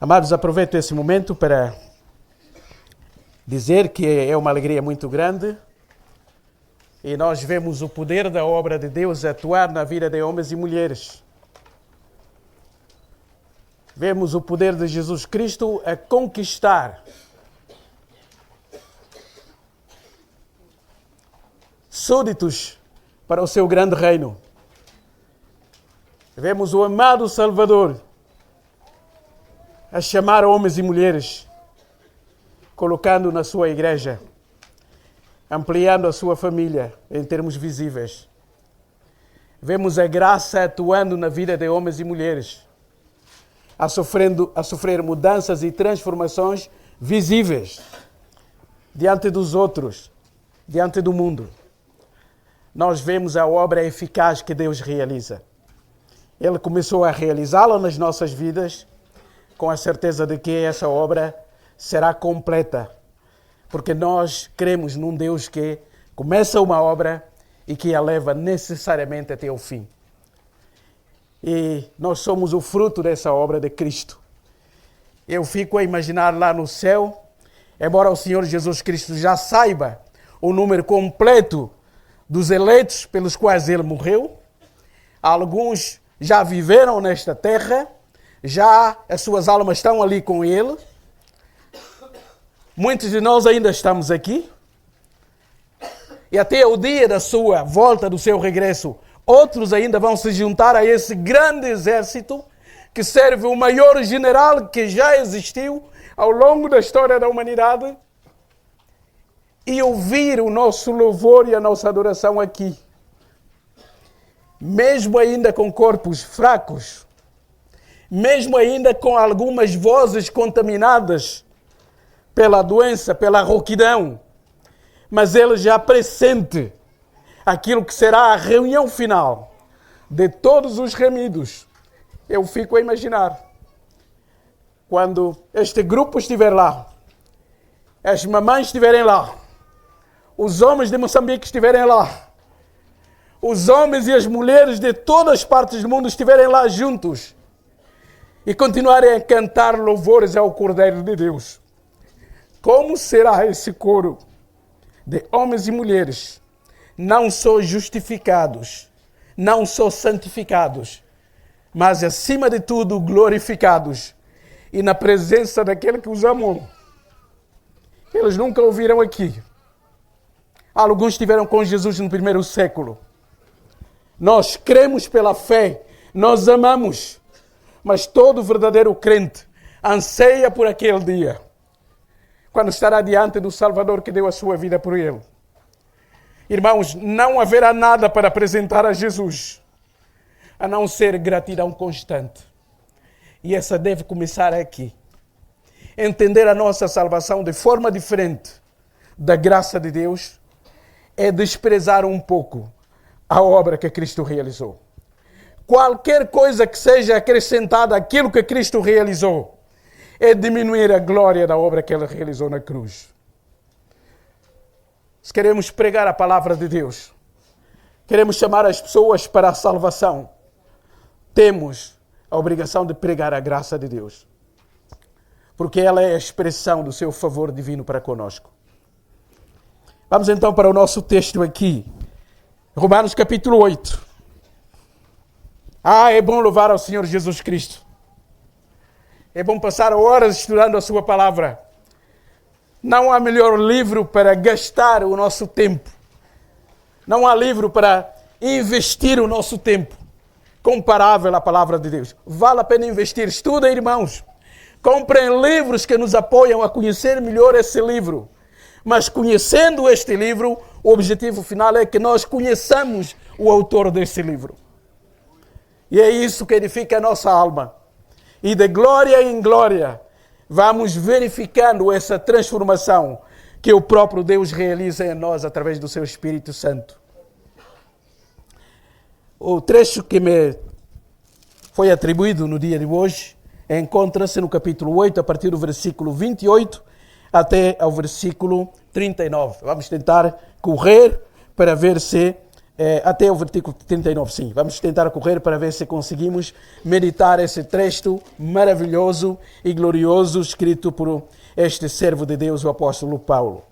Amados, aproveito esse momento para dizer que é uma alegria muito grande e nós vemos o poder da obra de Deus atuar na vida de homens e mulheres. Vemos o poder de Jesus Cristo a conquistar súditos para o seu grande reino. Vemos o amado Salvador a chamar homens e mulheres, colocando na sua igreja, ampliando a sua família em termos visíveis. Vemos a graça atuando na vida de homens e mulheres, a sofrer mudanças e transformações visíveis diante dos outros, diante do mundo. Nós vemos a obra eficaz que Deus realiza. Ele começou a realizá-la nas nossas vidas, com a certeza de que essa obra será completa, porque nós cremos num Deus que começa uma obra e que a leva necessariamente até o fim. E nós somos o fruto dessa obra de Cristo. Eu fico a imaginar lá no céu, embora o Senhor Jesus Cristo já saiba o número completo dos eleitos pelos quais ele morreu, alguns já viveram nesta terra, já as suas almas estão ali com ele. Muitos de nós ainda estamos aqui. E até o dia da sua volta, do seu regresso, outros ainda vão se juntar a esse grande exército que serve o maior general que já existiu ao longo da história da humanidade e ouvir o nosso louvor e a nossa adoração aqui. Mesmo ainda com corpos fracos, mesmo ainda com algumas vozes contaminadas pela doença, pela rouquidão, mas ele já pressente aquilo que será a reunião final de todos os remidos. Eu fico a imaginar, quando este grupo estiver lá, as mamães estiverem lá, os homens de Moçambique estiverem lá, os homens e as mulheres de todas as partes do mundo estiverem lá juntos e continuarem a cantar louvores ao Cordeiro de Deus. Como será esse coro de homens e mulheres, não só justificados, não só santificados, mas acima de tudo glorificados e na presença daquele que os amou? Eles nunca ouviram aqui. Alguns estiveram com Jesus no primeiro século. Nós cremos pela fé, nós amamos, mas todo verdadeiro crente anseia por aquele dia, quando estará diante do Salvador que deu a sua vida por ele. Irmãos, não haverá nada para apresentar a Jesus, a não ser gratidão constante. E essa deve começar aqui. Entender a nossa salvação de forma diferente da graça de Deus é desprezar um pouco a obra que Cristo realizou. Qualquer coisa que seja acrescentada àquilo que Cristo realizou é diminuir a glória da obra que ele realizou na cruz. Se queremos pregar a palavra de Deus, queremos chamar as pessoas para a salvação, temos a obrigação de pregar a graça de Deus, porque ela é a expressão do seu favor divino para conosco. Vamos então para o nosso texto aqui, Romanos capítulo 8. É bom louvar ao Senhor Jesus Cristo. É bom passar horas estudando a sua palavra. Não há melhor livro para gastar o nosso tempo. Não há livro para investir o nosso tempo comparável à palavra de Deus. Vale a pena investir. Estudem, irmãos. Comprem livros que nos apoiam a conhecer melhor esse livro. Mas conhecendo este livro, o objetivo final é que nós conheçamos o autor desse livro. E é isso que edifica a nossa alma. E de glória em glória, vamos verificando essa transformação que o próprio Deus realiza em nós através do seu Espírito Santo. O trecho que me foi atribuído no dia de hoje encontra-se no capítulo 8, a partir do versículo 28 até ao versículo 39. Vamos tentar correr para ver se até o versículo 39, sim. Vamos tentar correr para ver se conseguimos meditar esse texto maravilhoso e glorioso escrito por este servo de Deus, o apóstolo Paulo.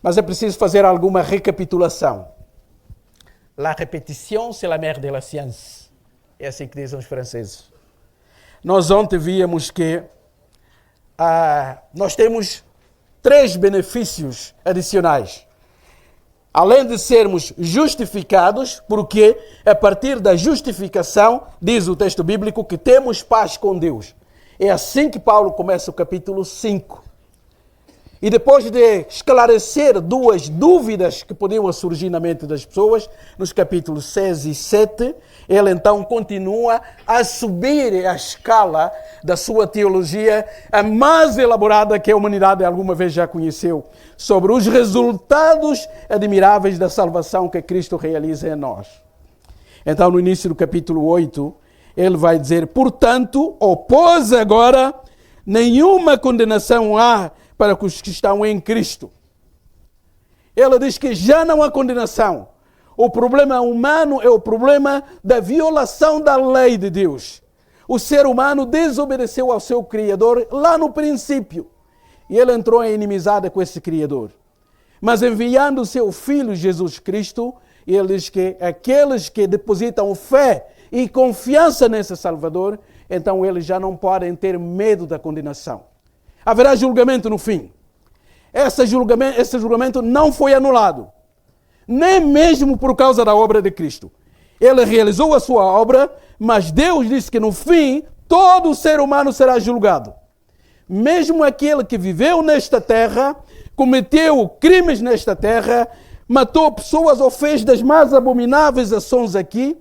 Mas é preciso fazer alguma recapitulação. La répétition, c'est la mère de la science. É assim que dizem os franceses. Nós ontem víamos que nós temos 3 benefícios adicionais. Além de sermos justificados, porque a partir da justificação, diz o texto bíblico, que temos paz com Deus. É assim que Paulo começa o capítulo 5. E depois de esclarecer 2 dúvidas que podiam surgir na mente das pessoas, nos capítulos 6 e 7, ele então continua a subir a escala da sua teologia, a mais elaborada que a humanidade alguma vez já conheceu, sobre os resultados admiráveis da salvação que Cristo realiza em nós. Então, no início do capítulo 8, ele vai dizer, portanto, opôs agora, nenhuma condenação há para os que estão em Cristo. Ele diz que já não há condenação. O problema humano é o problema da violação da lei de Deus. O ser humano desobedeceu ao seu Criador lá no princípio. E ele entrou em inimizade com esse Criador. Mas enviando o seu Filho Jesus Cristo, ele diz que aqueles que depositam fé e confiança nesse Salvador, então eles já não podem ter medo da condenação. Haverá julgamento no fim. Esse julgamento não foi anulado. Nem mesmo por causa da obra de Cristo. Ele realizou a sua obra, mas Deus disse que no fim, todo ser humano será julgado. Mesmo aquele que viveu nesta terra, cometeu crimes nesta terra, matou pessoas ou fez das mais abomináveis ações aqui,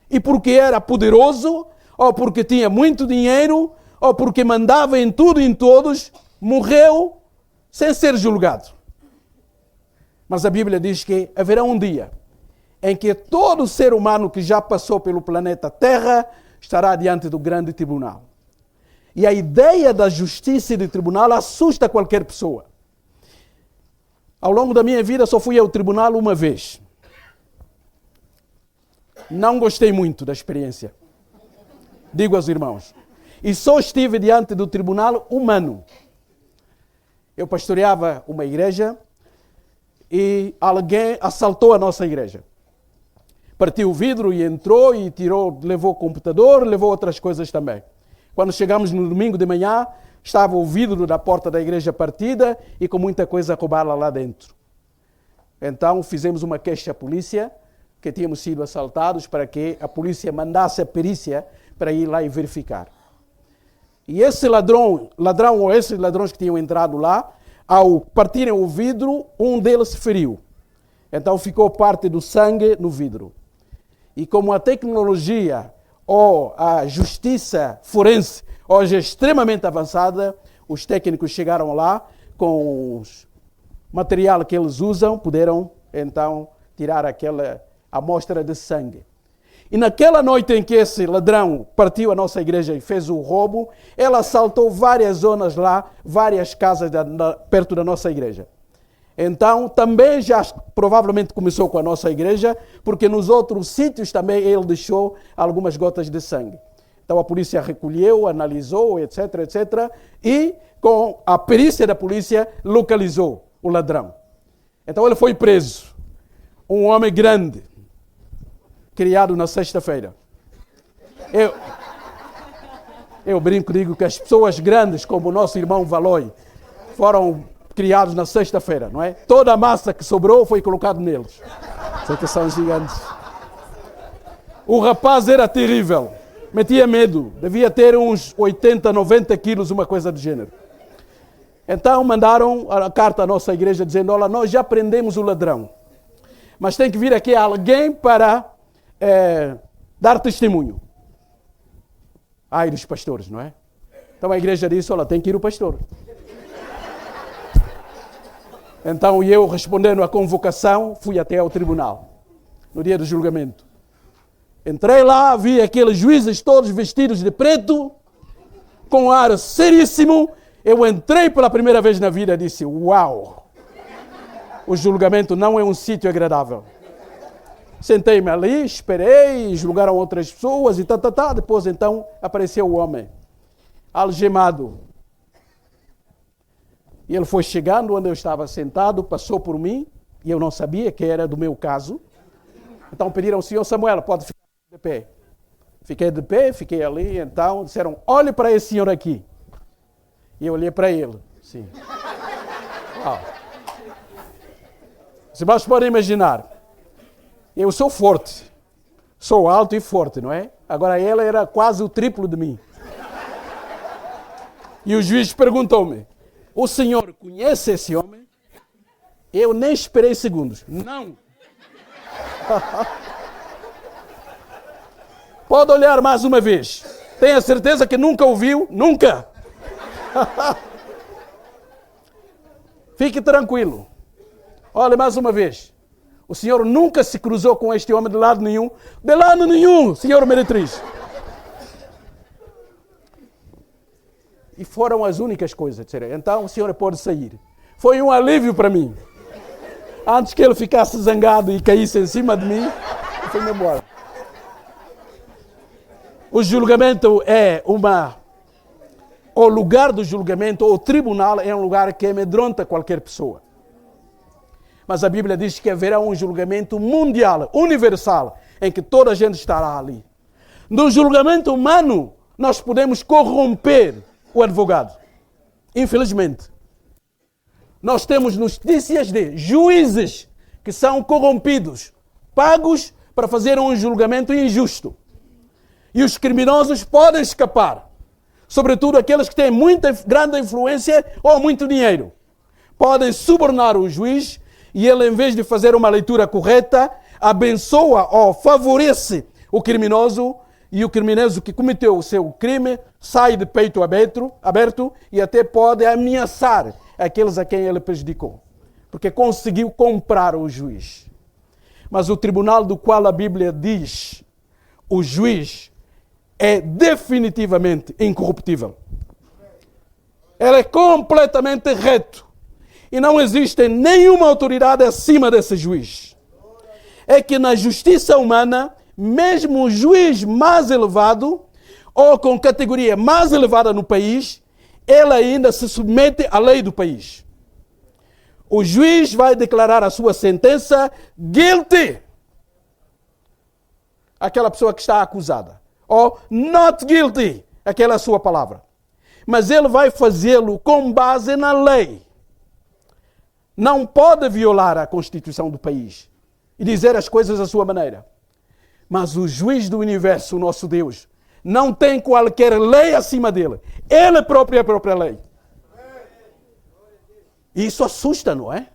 e porque era poderoso, ou porque tinha muito dinheiro, ou porque mandava em tudo e em todos, morreu sem ser julgado. Mas a Bíblia diz que haverá um dia em que todo ser humano que já passou pelo planeta Terra estará diante do grande tribunal. E a ideia da justiça e do tribunal assusta qualquer pessoa. Ao longo da minha vida só fui ao tribunal uma vez. Não gostei muito da experiência. Digo aos irmãos. E só estive diante do tribunal humano. Eu pastoreava uma igreja e alguém assaltou a nossa igreja. Partiu o vidro e entrou e levou o computador, levou outras coisas também. Quando chegamos no domingo de manhã, estava o vidro da porta da igreja partida e com muita coisa roubada lá dentro. Então fizemos uma queixa à polícia que tínhamos sido assaltados para que a polícia mandasse a perícia para ir lá e verificar. E esse ladrão ou esses ladrões que tinham entrado lá, ao partirem o vidro, um deles se feriu. Então ficou parte do sangue no vidro. E como a tecnologia ou a justiça forense hoje é extremamente avançada, os técnicos chegaram lá com o material que eles usam, puderam então tirar aquela amostra de sangue. E naquela noite em que esse ladrão partiu a nossa igreja e fez o roubo, ele assaltou várias zonas lá, várias casas perto da nossa igreja. Então, também já provavelmente começou com a nossa igreja, porque nos outros sítios também ele deixou algumas gotas de sangue. Então a polícia recolheu, analisou, etc, etc, e com a perícia da polícia localizou o ladrão. Então ele foi preso. Um homem grande, criado na sexta-feira. Eu brinco, digo que as pessoas grandes, como o nosso irmão Valoi, foram criados na sexta-feira, não é? Toda a massa que sobrou foi colocada neles. Sei que são gigantes. O rapaz era terrível, metia medo, devia ter uns 80, 90 quilos, uma coisa do gênero. Então mandaram a carta à nossa igreja dizendo, olha, nós já prendemos o ladrão, mas tem que vir aqui alguém para dar testemunho. Ai dos pastores, não é? Então a igreja disse, olha, tem que ir o pastor. Então eu, respondendo à convocação, fui até ao tribunal, no dia do julgamento. Entrei lá, vi aqueles juízes todos vestidos de preto, com um ar seríssimo. Eu entrei pela primeira vez na vida e disse, uau! O julgamento não é um sítio agradável. Sentei-me ali, esperei, julgaram outras pessoas e tá. Depois então apareceu o homem, algemado. E ele foi chegando onde eu estava sentado, passou por mim, e eu não sabia que era do meu caso. Então pediram ao senhor Samuel, pode ficar de pé. Fiquei de pé, fiquei ali, então disseram, olhe para esse senhor aqui. E eu olhei para ele, sim. Vocês podem imaginar, eu sou forte, sou alto e forte, não é? Agora ele era quase o triplo de mim. E o juiz perguntou-me, o senhor conhece esse homem? Eu nem esperei segundos. Não. Pode olhar mais uma vez. Tenha certeza que nunca ouviu? Nunca. Fique tranquilo. Olha mais uma vez. O senhor nunca se cruzou com este homem de lado nenhum. De lado nenhum, senhor meretriz. E foram as únicas coisas. Então o senhor pode sair. Foi um alívio para mim. Antes que ele ficasse zangado e caísse em cima de mim, eu fui embora. O julgamento é o lugar do julgamento, o tribunal é um lugar que amedronta qualquer pessoa. Mas a Bíblia diz que haverá um julgamento mundial, universal, em que toda a gente estará ali. No julgamento humano, nós podemos corromper o advogado. Infelizmente. Nós temos notícias de juízes que são corrompidos, pagos para fazer um julgamento injusto. E os criminosos podem escapar. Sobretudo aqueles que têm muita grande influência ou muito dinheiro. Podem subornar o juiz e ele, em vez de fazer uma leitura correta, abençoa ou favorece o criminoso, e o criminoso que cometeu o seu crime sai de peito aberto e até pode ameaçar aqueles a quem ele prejudicou, porque conseguiu comprar o juiz. Mas o tribunal do qual a Bíblia diz o juiz é definitivamente incorruptível. Ele é completamente reto. E não existe nenhuma autoridade acima desse juiz. É que na justiça humana, mesmo o juiz mais elevado, ou com categoria mais elevada no país, ele ainda se submete à lei do país. O juiz vai declarar a sua sentença guilty. Aquela pessoa que está acusada. Ou not guilty. Aquela é a sua palavra. Mas ele vai fazê-lo com base na lei. Não pode violar a Constituição do país e dizer as coisas à sua maneira. Mas o juiz do universo, o nosso Deus, não tem qualquer lei acima dele. Ele próprio é a própria lei. E isso assusta, não é?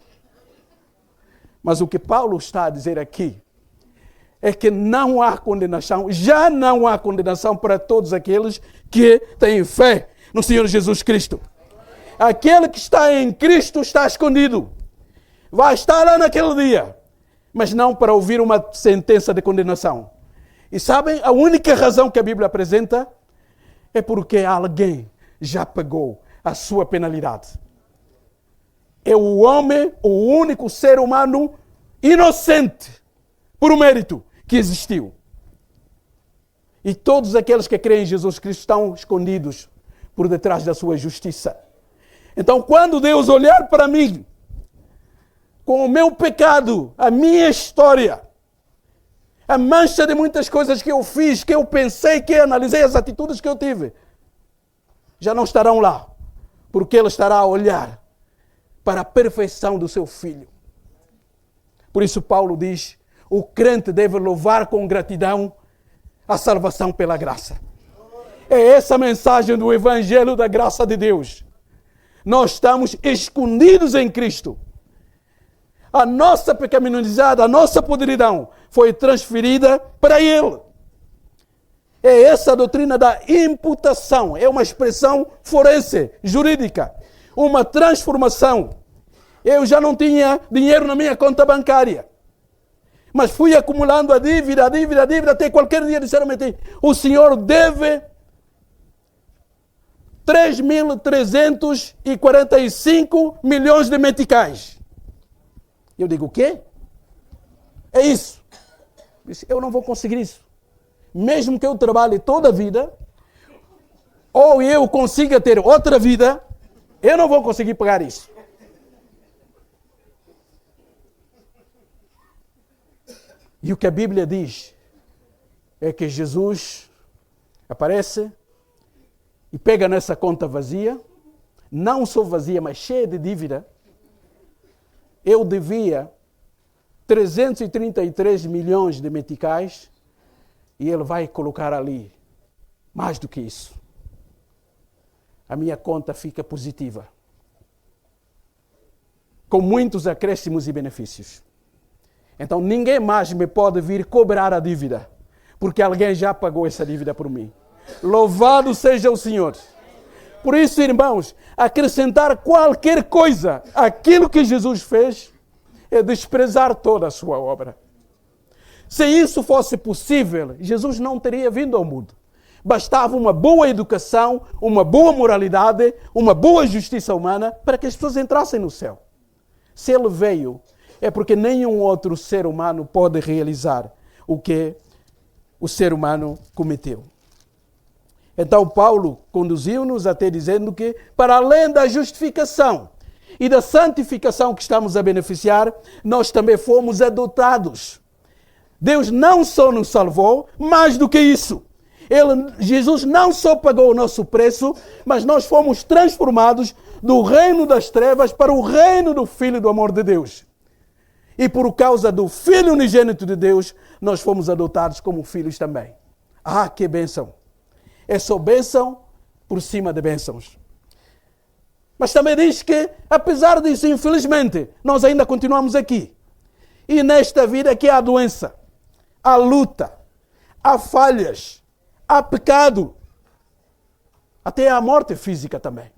Mas o que Paulo está a dizer aqui é que não há condenação, já não há condenação para todos aqueles que têm fé no Senhor Jesus Cristo. Aquele que está em Cristo está escondido. Vai estar lá naquele dia, mas não para ouvir uma sentença de condenação. E sabem, a única razão que a Bíblia apresenta é porque alguém já pagou a sua penalidade. É o homem, o único ser humano inocente, por mérito, que existiu. E todos aqueles que creem em Jesus Cristo estão escondidos por detrás da sua justiça. Então, quando Deus olhar para mim, com o meu pecado, a minha história, a mancha de muitas coisas que eu fiz, que eu pensei, que eu analisei, as atitudes que eu tive, já não estarão lá, porque Ele estará a olhar para a perfeição do seu Filho. Por isso Paulo diz, o crente deve louvar com gratidão a salvação pela graça. É essa a mensagem do Evangelho da graça de Deus. Nós estamos escondidos em Cristo. A nossa pecaminosidade, a nossa podridão foi transferida para Ele. É essa a doutrina da imputação. É uma expressão forense, jurídica. Uma transformação. Eu já não tinha dinheiro na minha conta bancária. Mas fui acumulando a dívida, até qualquer dia disseram-me, o senhor deve 3.345 milhões de meticais. Eu digo, o quê? É isso. Eu não vou conseguir isso. Mesmo que eu trabalhe toda a vida, ou eu consiga ter outra vida, eu não vou conseguir pagar isso. E o que a Bíblia diz é que Jesus aparece e pega nessa conta vazia, não só vazia, mas cheia de dívida. Eu devia 333 milhões de meticais e ele vai colocar ali mais do que isso. A minha conta fica positiva, com muitos acréscimos e benefícios. Então ninguém mais me pode vir cobrar a dívida, porque alguém já pagou essa dívida por mim. Louvado seja o Senhor. Por isso, irmãos, acrescentar qualquer coisa àquilo que Jesus fez é desprezar toda a sua obra. Se isso fosse possível, Jesus não teria vindo ao mundo. Bastava uma boa educação, uma boa moralidade, uma boa justiça humana para que as pessoas entrassem no céu. Se ele veio, é porque nenhum outro ser humano pode realizar o que o ser humano cometeu. Então Paulo conduziu-nos até dizendo que, para além da justificação e da santificação que estamos a beneficiar, nós também fomos adotados. Deus não só nos salvou, mais do que isso. Jesus não só pagou o nosso preço, mas nós fomos transformados do reino das trevas para o reino do Filho do amor de Deus. E por causa do Filho unigênito de Deus, nós fomos adotados como filhos também. Ah, que bênção! É só bênção por cima de bênçãos. Mas também diz que, apesar disso, infelizmente, nós ainda continuamos aqui. E nesta vida que há doença, há luta, há falhas, há pecado, até há morte física também.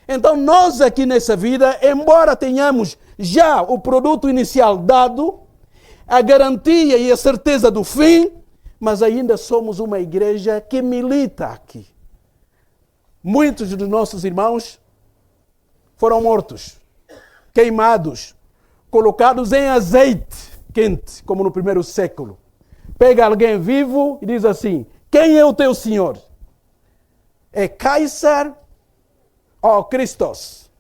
Então nós aqui nessa vida, embora tenhamos já o produto inicial dado, a garantia e a certeza do fim, mas ainda somos uma igreja que milita aqui. Muitos dos nossos irmãos foram mortos, queimados, colocados em azeite quente, como no primeiro século. Pega alguém vivo e diz assim: quem é o teu senhor? É César ou Christos?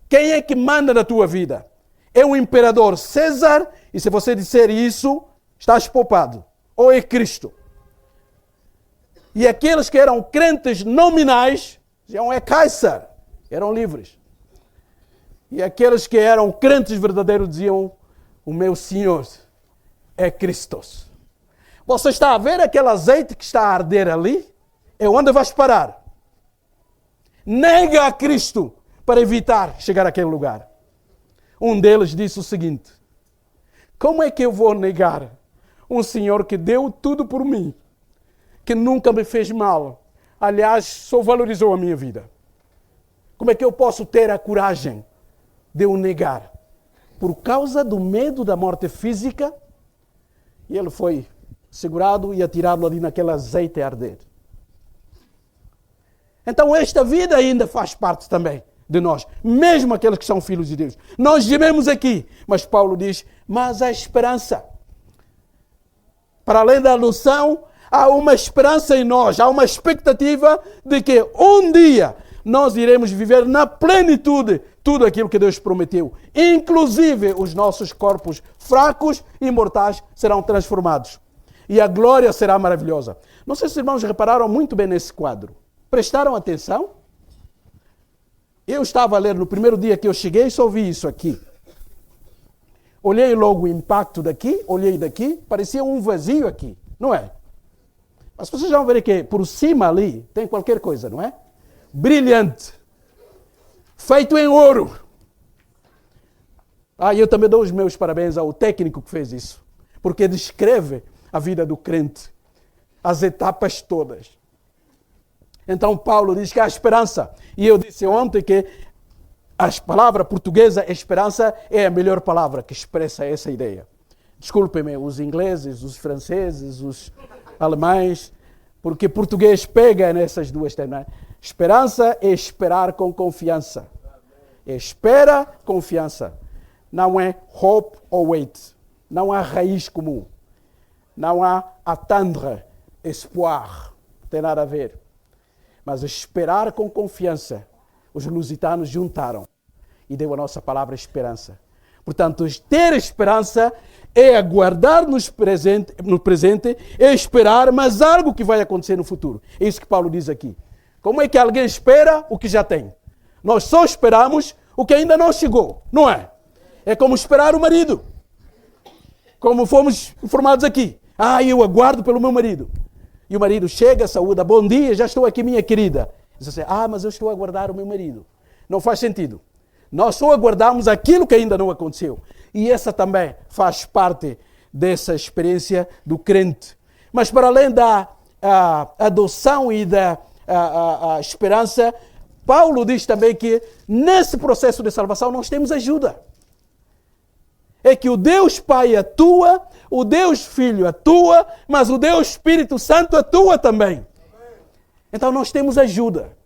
Quem é que manda na tua vida? É o imperador César? E se você disser isso, estás poupado. Ou é Cristo? E aqueles que eram crentes nominais diziam: é César. Eram livres. E aqueles que eram crentes verdadeiros diziam: o meu Senhor é Cristo. Você está a ver aquele azeite que está a arder ali? É onde vais parar. Nega a Cristo para evitar chegar àquele lugar. Um deles disse o seguinte: como é que eu vou negar um Senhor que deu tudo por mim, que nunca me fez mal, aliás, só valorizou a minha vida? Como é que eu posso ter a coragem de o negar? Por causa do medo da morte física, e ele foi segurado e atirado ali naquele azeite a arder. Então esta vida ainda faz parte também de nós, mesmo aqueles que são filhos de Deus. Nós gememos aqui, mas Paulo diz: mas há esperança. Para além da noção, há uma esperança em nós, há uma expectativa de que um dia nós iremos viver na plenitude tudo aquilo que Deus prometeu. Inclusive os nossos corpos fracos e mortais serão transformados. E a glória será maravilhosa. Não sei se os irmãos repararam muito bem nesse quadro. Prestaram atenção? Eu estava a ler no primeiro dia que eu cheguei e só vi isso aqui. Olhei logo o impacto daqui, olhei daqui, parecia um vazio aqui, não é? Mas vocês vão ver que por cima ali tem qualquer coisa, não é? Brilhante. Feito em ouro. Eu também dou os meus parabéns ao técnico que fez isso. Porque descreve a vida do crente. As etapas todas. Então Paulo diz que há esperança. E eu disse ontem que a palavra portuguesa esperança é a melhor palavra que expressa essa ideia. Desculpem-me os ingleses, os franceses, os alemães, porque português pega nessas duas termos. Esperança é esperar com confiança. Espera, confiança. não é hope ou wait. Não há raiz comum. Não há attendre, espoir. Não tem nada a ver. Mas esperar com confiança. Os lusitanos juntaram e deu a nossa palavra esperança. Portanto, ter esperança é aguardar no presente, é esperar, mas algo que vai acontecer no futuro. É isso que Paulo diz aqui. Como é que alguém espera o que já tem? Nós só esperamos o que ainda não chegou, não é? É como esperar o marido. Como fomos informados aqui. Eu aguardo pelo meu marido. E o marido chega, saúda, bom dia, já estou aqui, minha querida. Diz assim, mas eu estou a aguardar o meu marido. Não faz sentido. Nós só aguardamos aquilo que ainda não aconteceu. E essa também faz parte dessa experiência do crente. Mas para além da adoção e da esperança, Paulo diz também que nesse processo de salvação nós temos ajuda. É que o Deus Pai atua, o Deus Filho atua, mas o Deus Espírito Santo atua também. Então nós temos ajuda.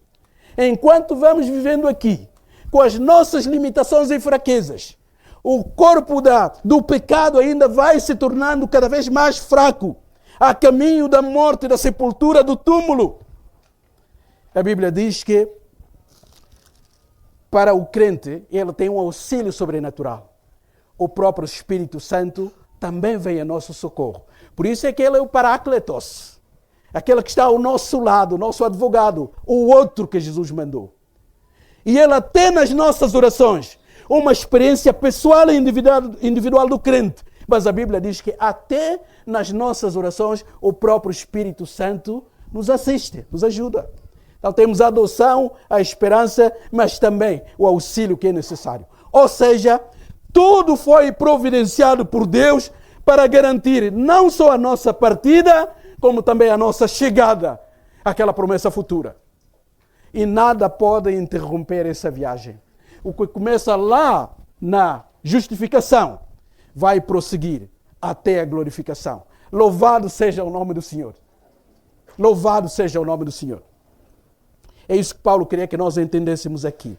Enquanto vamos vivendo aqui, com as nossas limitações e fraquezas, o corpo do pecado ainda vai se tornando cada vez mais fraco, a caminho da morte, da sepultura, do túmulo. A Bíblia diz que para o crente, ele tem um auxílio sobrenatural. O próprio Espírito Santo também vem a nosso socorro. Por isso é que ele é o Paráclitos, aquele que está ao nosso lado, o nosso advogado, o outro que Jesus mandou. E ele até nas nossas orações, uma experiência pessoal e individual do crente. Mas a Bíblia diz que até nas nossas orações, o próprio Espírito Santo nos assiste, nos ajuda. Então temos a adoção, a esperança, mas também o auxílio que é necessário. Ou seja, tudo foi providenciado por Deus para garantir não só a nossa partida, como também a nossa chegada àquela promessa futura. E nada pode interromper essa viagem. O que começa lá na justificação vai prosseguir até a glorificação. Louvado seja o nome do Senhor. Louvado seja o nome do Senhor. É isso que Paulo queria que nós entendêssemos aqui.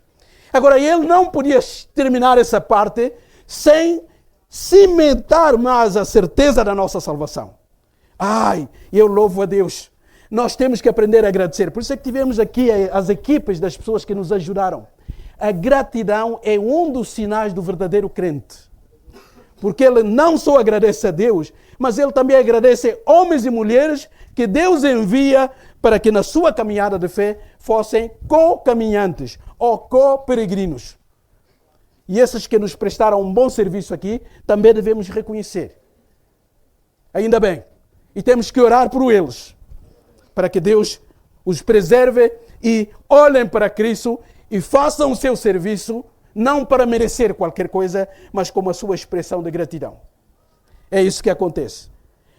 Agora, ele não podia terminar essa parte sem cimentar mais a certeza da nossa salvação. Eu louvo a Deus. Nós temos que aprender a agradecer. Por isso é que tivemos aqui as equipes das pessoas que nos ajudaram. A gratidão é um dos sinais do verdadeiro crente. Porque ele não só agradece a Deus, mas ele também agradece homens e mulheres que Deus envia para que na sua caminhada de fé fossem co-caminhantes ou co-peregrinos. E esses que nos prestaram um bom serviço aqui, também devemos reconhecer. Ainda bem. E temos que orar por eles, para que Deus os preserve e olhem para Cristo e façam o seu serviço, não para merecer qualquer coisa, mas como a sua expressão de gratidão. É isso que acontece.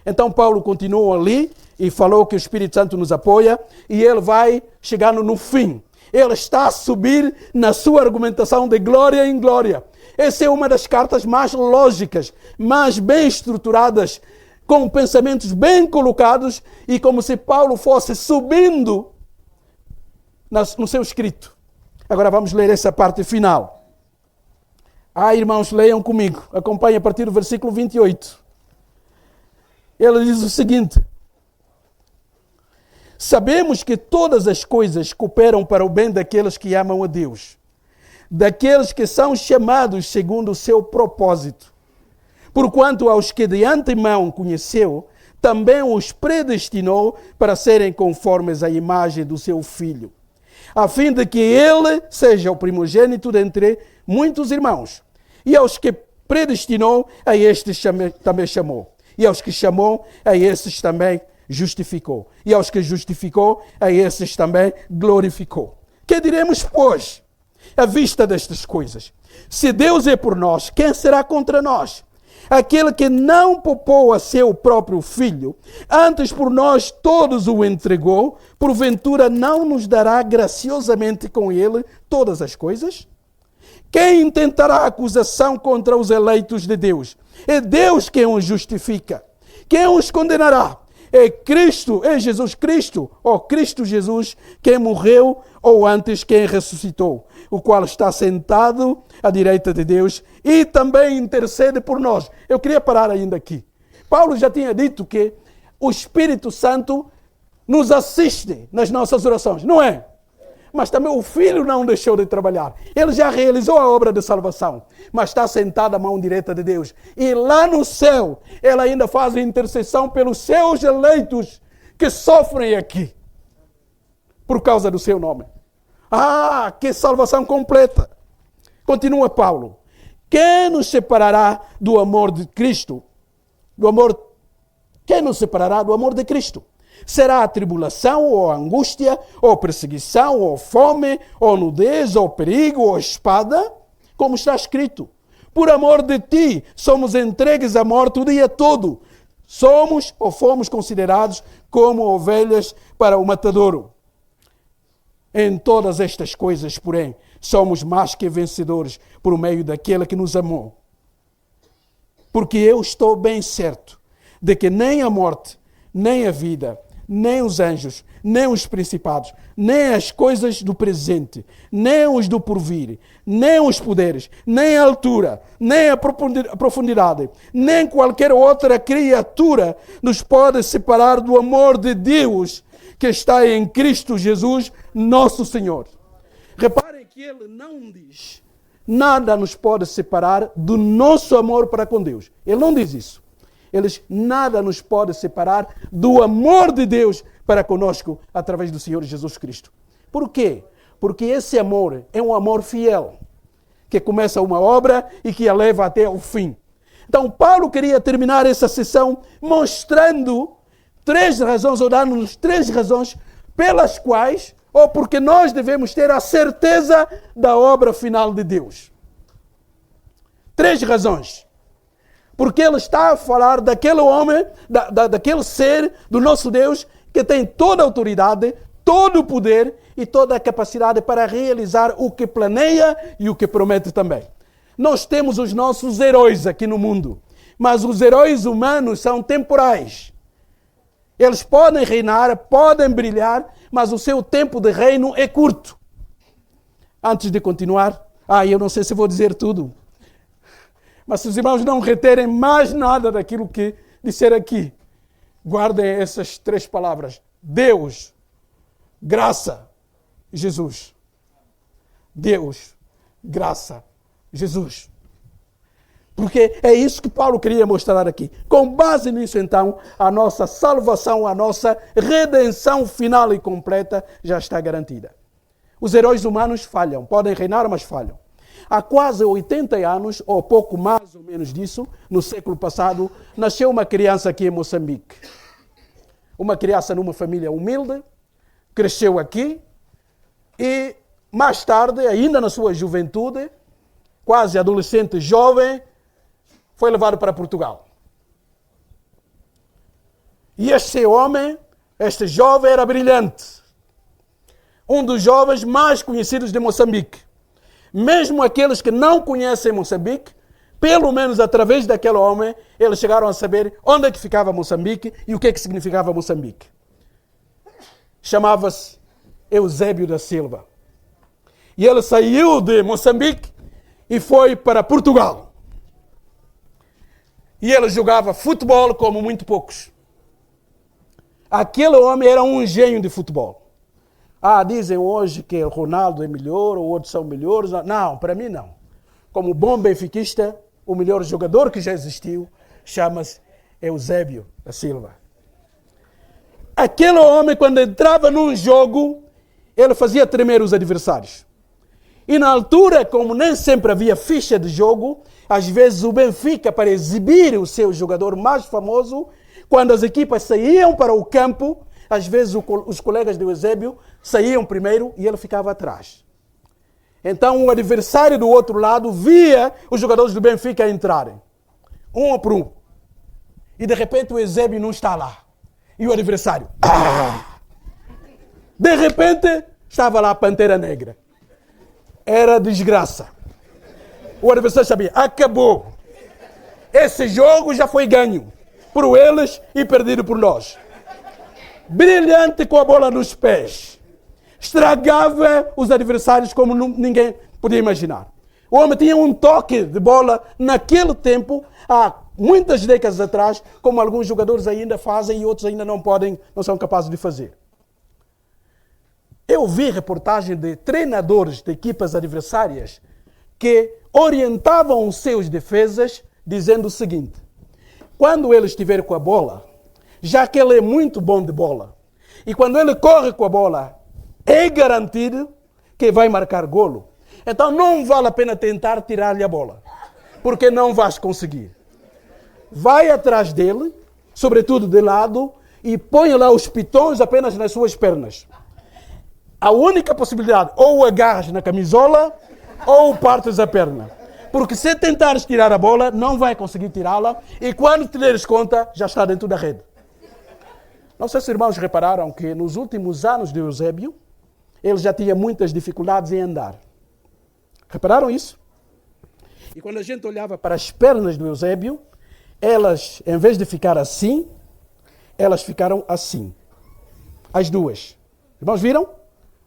Então Paulo continuou ali e falou que o Espírito Santo nos apoia e ele vai chegando no fim. Ele está a subir na sua argumentação de glória em glória. Essa é uma das cartas mais lógicas, mais bem estruturadas, com pensamentos bem colocados e como se Paulo fosse subindo no seu escrito. Agora vamos ler essa parte final. Irmãos, leiam comigo. Acompanhem a partir do versículo 28. Ele diz o seguinte: sabemos que todas as coisas cooperam para o bem daqueles que amam a Deus, daqueles que são chamados segundo o seu propósito. Porquanto aos que de antemão conheceu, também os predestinou para serem conformes à imagem do seu Filho, a fim de que ele seja o primogênito dentre muitos irmãos. E aos que predestinou, a estes também chamou. E aos que chamou, a esses também justificou. E aos que justificou, a esses também glorificou. Que diremos, pois, à vista destas coisas? Se Deus é por nós, quem será contra nós? Aquele que não poupou a seu próprio Filho, antes por nós todos o entregou, porventura não nos dará graciosamente com ele todas as coisas? Quem intentará acusação contra os eleitos de Deus? É Deus quem os justifica. Quem os condenará? É Cristo, é Jesus Cristo, ou Cristo Jesus, quem morreu, ou antes quem ressuscitou, o qual está sentado à direita de Deus e também intercede por nós. Eu queria parar ainda aqui. Paulo já tinha dito que o Espírito Santo nos assiste nas nossas orações, não é? Mas também o Filho não deixou de trabalhar. Ele já realizou a obra de salvação, mas está sentado à mão direita de Deus. E lá no céu, ele ainda faz intercessão pelos seus eleitos que sofrem aqui, por causa do seu nome. Ah, que salvação completa! Continua Paulo. Quem nos separará do amor de Cristo? Quem nos separará do amor de Cristo? Será a tribulação, ou a angústia, ou perseguição, ou fome, ou nudez, ou perigo, ou espada? Como está escrito: por amor de ti, somos entregues à morte o dia todo. Somos ou fomos considerados como ovelhas para o matadouro. Em todas estas coisas, porém, somos mais que vencedores por meio daquele que nos amou. Porque eu estou bem certo de que nem a morte, nem a vida, nem os anjos, nem os principados, nem as coisas do presente, nem os do porvir, nem os poderes, nem a altura, nem a profundidade, nem qualquer outra criatura nos pode separar do amor de Deus que está em Cristo Jesus, nosso Senhor. Reparem que ele não diz: nada nos pode separar do nosso amor para com Deus. Ele não diz isso. Ele diz: nada nos pode separar do amor de Deus para conosco através do Senhor Jesus Cristo. Por quê? Porque esse amor é um amor fiel, que começa uma obra e que a leva até o fim. Então, Paulo queria terminar essa sessão mostrando 3 razões, ou dando-nos 3 razões pelas quais, ou porque nós devemos ter a certeza da obra final de Deus. 3 razões. Porque ele está a falar daquele homem, daquele ser do nosso Deus, que tem toda a autoridade, todo o poder e toda a capacidade para realizar o que planeia e o que promete também. Nós temos os nossos heróis aqui no mundo, mas os heróis humanos são temporais. Eles podem reinar, podem brilhar, mas o seu tempo de reino é curto. Antes de continuar, eu não sei se vou dizer tudo, mas se os irmãos não reterem mais nada daquilo que disser aqui, guardem essas 3 palavras: Deus, graça, Jesus. Deus, graça, Jesus. Porque é isso que Paulo queria mostrar aqui. Com base nisso, então, a nossa salvação, a nossa redenção final e completa já está garantida. Os heróis humanos falham, podem reinar, mas falham. Há quase 80 anos, ou pouco mais ou menos disso, no século passado, nasceu uma criança aqui em Moçambique. Uma criança numa família humilde, cresceu aqui e mais tarde, ainda na sua juventude, quase adolescente, jovem, foi levado para Portugal. E este homem, este jovem, era brilhante. Um dos jovens mais conhecidos de Moçambique. Mesmo aqueles que não conhecem Moçambique, pelo menos através daquele homem, eles chegaram a saber onde é que ficava Moçambique e o que é que significava Moçambique. Chamava-se Eusébio da Silva. E ele saiu de Moçambique e foi para Portugal. E ele jogava futebol como muito poucos. Aquele homem era um gênio de futebol. Dizem hoje que o Ronaldo é melhor, ou outros são melhores. Não, para mim não. Como bom benfiquista, o melhor jogador que já existiu chama-se Eusébio da Silva. Aquele homem, quando entrava num jogo, ele fazia tremer os adversários. E na altura, como nem sempre havia ficha de jogo, às vezes o Benfica, para exibir o seu jogador mais famoso, quando as equipas saíam para o campo, às vezes os colegas do Eusébio saíam primeiro e ele ficava atrás. Então o adversário do outro lado via os jogadores do Benfica entrarem, um por um. E de repente o Eusébio não está lá. E o adversário, de repente, estava lá a Pantera Negra. Era desgraça. O adversário sabia, acabou. Esse jogo já foi ganho por eles e perdido por nós. brilhante com a bola nos pés. Estragava os adversários como ninguém podia imaginar. O homem tinha um toque de bola naquele tempo, há muitas décadas atrás, como alguns jogadores ainda fazem e outros ainda não são capazes de fazer. Eu vi reportagem de treinadores de equipas adversárias que orientavam os seus defesas dizendo o seguinte: quando ele estiver com a bola, já que ele é muito bom de bola, e quando ele corre com a bola, é garantido que vai marcar golo. Então não vale a pena tentar tirar-lhe a bola, porque não vais conseguir. Vai atrás dele, sobretudo de lado, e põe lá os pitões apenas nas suas pernas. A única possibilidade, ou o agarras na camisola, ou partes a perna. Porque se tentares tirar a bola, não vai conseguir tirá-la, e quando te deres conta, já está dentro da rede. Não sei se os irmãos repararam que nos últimos anos de Eusébio, ele já tinha muitas dificuldades em andar. Repararam isso? E quando a gente olhava para as pernas do Eusébio, elas, em vez de ficar assim, elas ficaram assim. As duas. Os irmãos viram?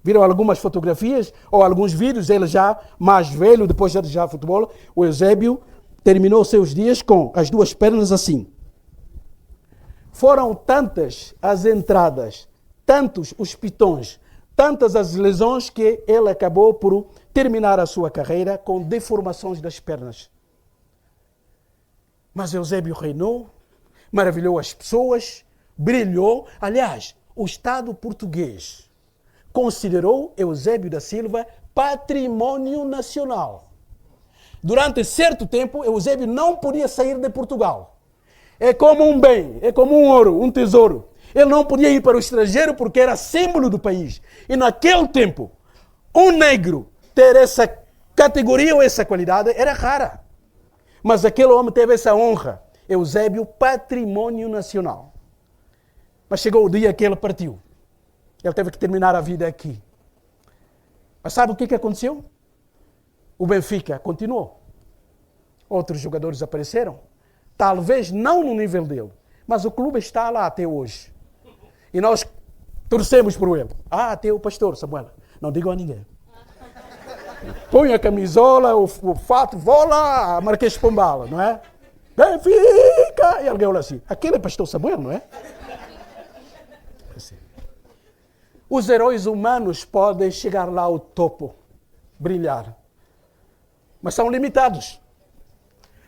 Viram algumas fotografias ou alguns vídeos, ele já mais velho, depois de já futebol, o Eusébio terminou seus dias com as duas pernas assim. Foram tantas as entradas, tantos os pitões, tantas as lesões que ele acabou por terminar a sua carreira com deformações das pernas. Mas Eusébio reinou, maravilhou as pessoas, brilhou. Aliás, o Estado português considerou Eusébio da Silva patrimônio nacional. Durante certo tempo, Eusébio não podia sair de Portugal. É como um bem, é como um ouro, um tesouro. Ele não podia ir para o estrangeiro porque era símbolo do país. E naquele tempo, um negro ter essa categoria ou essa qualidade era rara. Mas aquele homem teve essa honra. Eusébio, patrimônio nacional. Mas chegou o dia que ele partiu. Ele teve que terminar a vida aqui. Mas sabe o que aconteceu? O Benfica continuou. Outros jogadores apareceram. Talvez não no nível dele. Mas o clube está lá até hoje. E nós torcemos por ele. Até o pastor Samuel. Não digo a ninguém. Põe a camisola, o fato, vou lá, Marquês Pombala, não é? Benfica! E alguém olha assim. Aquele é pastor Samuel, não é? Assim. Os heróis humanos podem chegar lá ao topo, brilhar. Mas são limitados.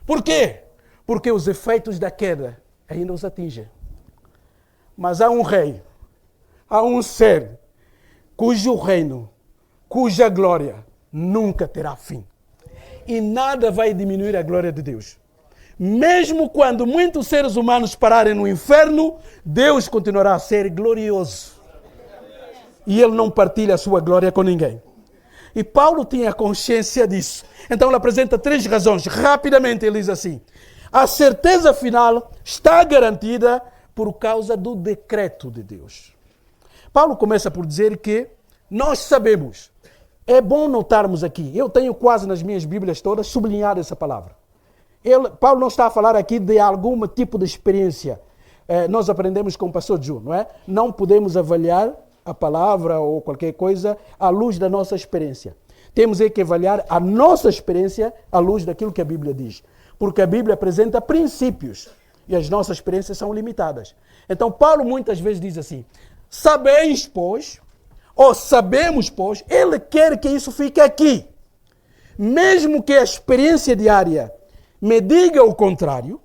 Por quê? Porque os efeitos da queda ainda os atingem. Mas há um rei, há um ser, cujo reino, cuja glória nunca terá fim. E nada vai diminuir a glória de Deus. Mesmo quando muitos seres humanos pararem no inferno, Deus continuará a ser glorioso. E Ele não partilha a sua glória com ninguém. E Paulo tinha consciência disso. Então ele apresenta 3 razões. Rapidamente ele diz assim: a certeza final está garantida por causa do decreto de Deus. Paulo começa por dizer que nós sabemos. É bom notarmos aqui, eu tenho quase nas minhas Bíblias todas sublinhado essa palavra. Paulo não está a falar aqui de algum tipo de experiência. Nós aprendemos com o pastor Ju, não é? Não podemos avaliar a palavra ou qualquer coisa à luz da nossa experiência. Temos que avaliar a nossa experiência à luz daquilo que a Bíblia diz. Porque a Bíblia apresenta princípios e as nossas experiências são limitadas. Então Paulo muitas vezes diz assim: sabeis, pois, ou sabemos, pois, ele quer que isso fique aqui. Mesmo que a experiência diária me diga o contrário,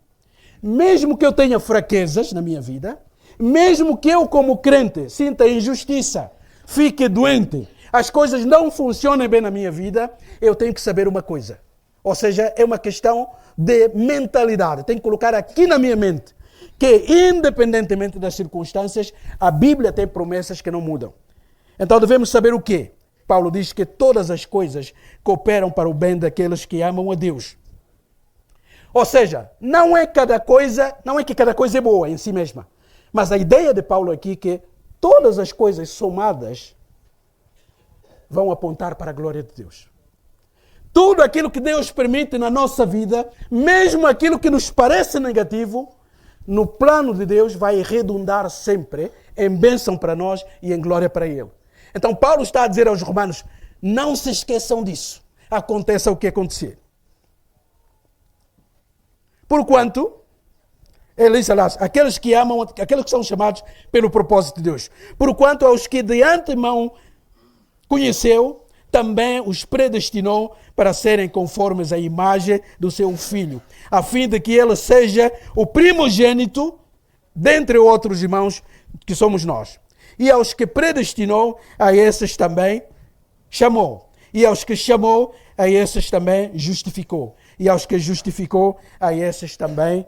mesmo que eu tenha fraquezas na minha vida, mesmo que eu como crente sinta injustiça, fique doente, as coisas não funcionem bem na minha vida, eu tenho que saber uma coisa. Ou seja, é uma questão de mentalidade. Tenho que colocar aqui na minha mente que, independentemente das circunstâncias, a Bíblia tem promessas que não mudam. Então devemos saber o quê? Paulo diz que todas as coisas cooperam para o bem daqueles que amam a Deus. Ou seja, não é que cada coisa é boa em si mesma. Mas a ideia de Paulo aqui é que todas as coisas somadas vão apontar para a glória de Deus. Tudo aquilo que Deus permite na nossa vida, mesmo aquilo que nos parece negativo, no plano de Deus vai redundar sempre em bênção para nós e em glória para Ele. Então Paulo está a dizer aos romanos, não se esqueçam disso. Aconteça o que acontecer. Porquanto, ele diz, aliás, aqueles que amam, aqueles que são chamados pelo propósito de Deus. Porquanto aos que de antemão conheceu, também os predestinou para serem conformes à imagem do seu Filho, a fim de que ele seja o primogênito dentre outros irmãos que somos nós. E aos que predestinou, a esses também chamou. E aos que chamou, a esses também justificou. E aos que justificou, a esses também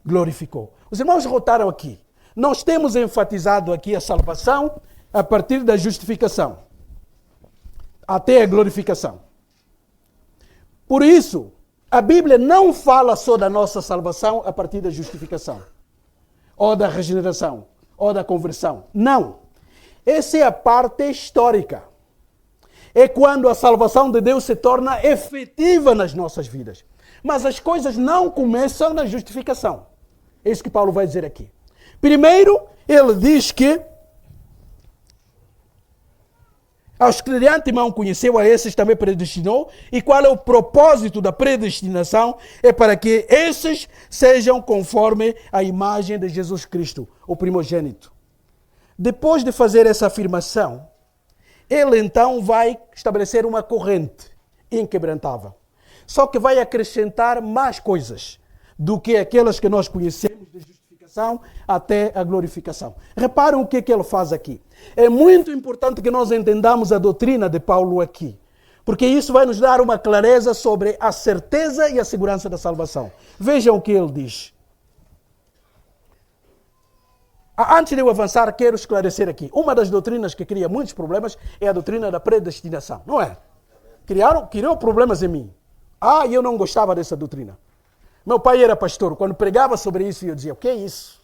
glorificou. Os irmãos rotaram aqui. Nós temos enfatizado aqui a salvação a partir da justificação até a glorificação. Por isso, a Bíblia não fala só da nossa salvação a partir da justificação, ou da regeneração, ou da conversão. Não. Essa é a parte histórica. É quando a salvação de Deus se torna efetiva nas nossas vidas. Mas as coisas não começam na justificação. É isso que Paulo vai dizer aqui. Primeiro, ele diz que aos que de antemão conheceu, a esses também predestinou. E qual é o propósito da predestinação? É para que esses sejam conforme a imagem de Jesus Cristo, o primogênito. Depois de fazer essa afirmação, ele então vai estabelecer uma corrente inquebrantável. Só que vai acrescentar mais coisas do que aquelas que nós conhecemos de justificação até a glorificação. Reparem o que ele faz aqui. É muito importante que nós entendamos a doutrina de Paulo aqui, porque isso vai nos dar uma clareza sobre a certeza e a segurança da salvação. Vejam o que ele diz. Antes de eu avançar, quero esclarecer aqui. Uma das doutrinas que cria muitos problemas é a doutrina da predestinação, não é? Criou problemas em mim. E eu não gostava dessa doutrina. Meu pai era pastor. Quando pregava sobre isso, eu dizia, o que é isso?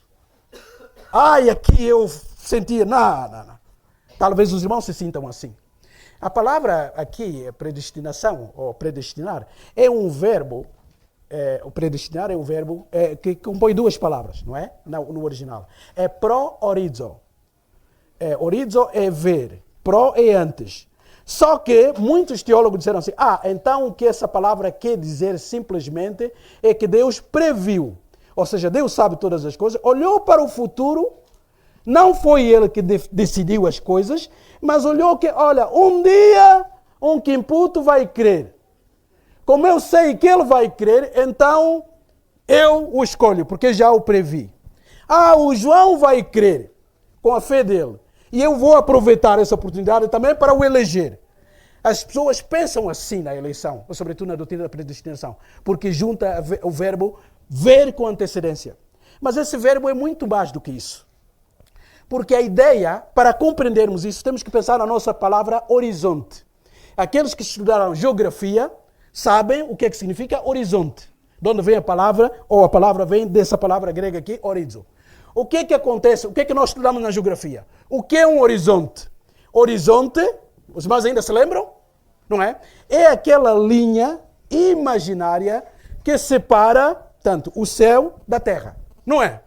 E aqui eu sentia, não. Talvez os irmãos se sintam assim. A palavra aqui, predestinação, ou predestinar, é um verbo, o predestinar é um verbo que compõe duas palavras, não é? No original. É pro-orizo. Orizo é ver, pro é antes. Só que muitos teólogos disseram assim, então o que essa palavra quer dizer simplesmente é que Deus previu. Ou seja, Deus sabe todas as coisas, olhou para o futuro, não foi Ele que decidiu as coisas, mas olhou que, um dia um quimputo vai crer. Como eu sei que ele vai crer, então eu o escolho, porque já o previ. O João vai crer com a fé dele. E eu vou aproveitar essa oportunidade também para o eleger. As pessoas pensam assim na eleição, ou sobretudo na doutrina da predestinação, porque junta o verbo ver com antecedência. Mas esse verbo é muito mais do que isso. Porque a ideia, para compreendermos isso, temos que pensar na nossa palavra horizonte. Aqueles que estudaram geografia sabem o que significa horizonte. De onde vem a palavra, ou a palavra vem dessa palavra grega aqui, horizo. O que acontece? O que nós estudamos na geografia? O que é um horizonte? Horizonte, os irmãos ainda se lembram? Não é? É aquela linha imaginária que separa tanto o céu da terra. Não é?